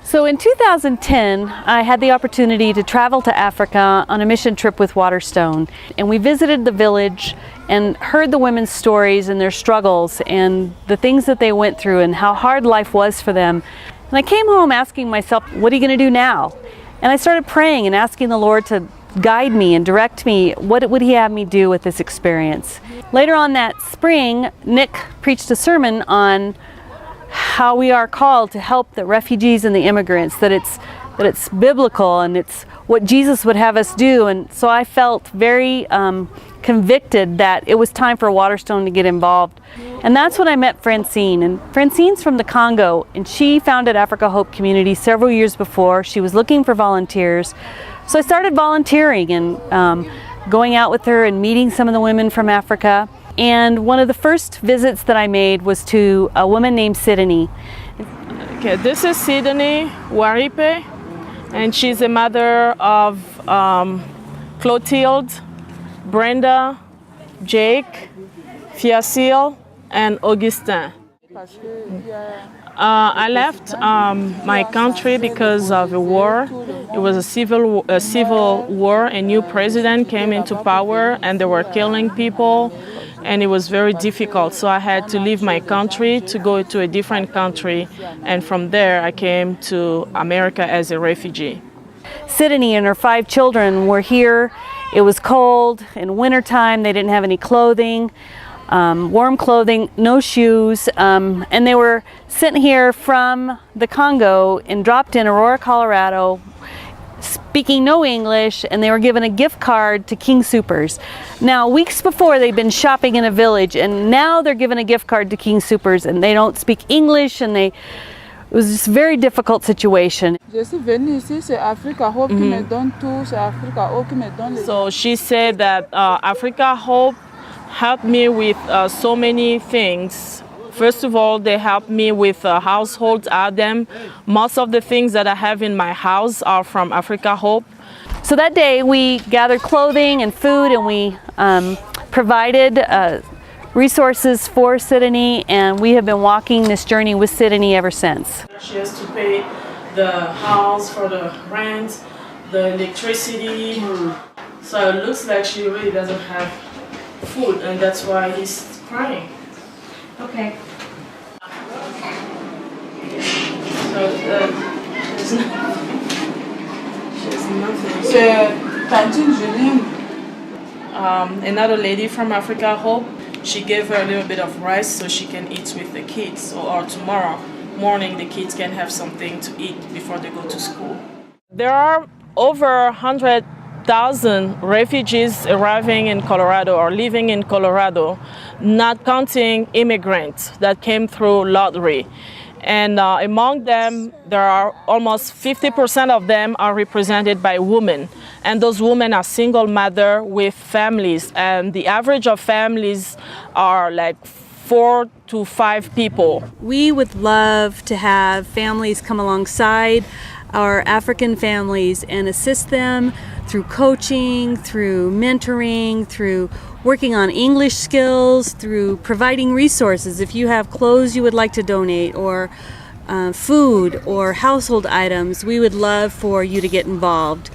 So in 2010, I had the opportunity to travel to Africa on a mission trip with Waterstone. And we visited the village and heard the women's stories and their struggles and the things that they went through and how hard life was for them. And I came home asking myself, what are you going to do now? And I started praying and asking the Lord to guide me and direct me. What would He have me do with this experience? Later on that spring, Nick preached a sermon on how we are called to help the refugees and the immigrants, that it's biblical and it's what Jesus would have us do. And so I felt very convicted that it was time for Waterstone to get involved. And that's when I met Francine. And Francine's from the Congo, and she founded Africa Hope Community several years before. She was looking for volunteers. So I started volunteering and going out with her and meeting some of the women from Africa. And one of the first visits that I made was to a woman named Sidonie. Okay, this is Sidonie Waripe, and she's the mother of Clotilde, Brenda, Jake, Fiacille, and Augustin. I left my country because of a war. It was a civil war. A new president came into power, and they were killing people, and it was very difficult. So I had to leave my country to go to a different country, and from there I came to America as a refugee. Sidonie and her 5 children were here. It was cold in wintertime. They didn't have any clothing. Warm clothing, no shoes, and they were sent here from the Congo and dropped in Aurora, Colorado, speaking no English, and they were given a gift card to King Soopers. Now, weeks before, they'd been shopping in a village, and now they're given a gift card to King Soopers, and they don't speak English, and it was just a very difficult situation. So she said that Africa Hope helped me with so many things. First of all, they helped me with household items. Most of the things that I have in my house are from Africa Hope. So that day we gathered clothing and food, and we provided resources for Sidonie, and we have been walking this journey with Sidonie ever since. She has to pay the house for the rent, the electricity. So it looks like she really doesn't have food, and that's why he's crying. Okay. So she has nothing. Another lady from Africa Hope, she gave her a little bit of rice so she can eat with the kids, or tomorrow morning the kids can have something to eat before they go to school. There are over 100,000 refugees arriving in Colorado or living in Colorado, not counting immigrants that came through lottery. And among them, there are almost 50% of them are represented by women. And those women are single mothers with families. And the average of families are like 4 to 5 people. We would love to have families come alongside our African families and assist them through coaching, through mentoring, through working on English skills, through providing resources. If you have clothes you would like to donate, or food or household items, we would love for you to get involved.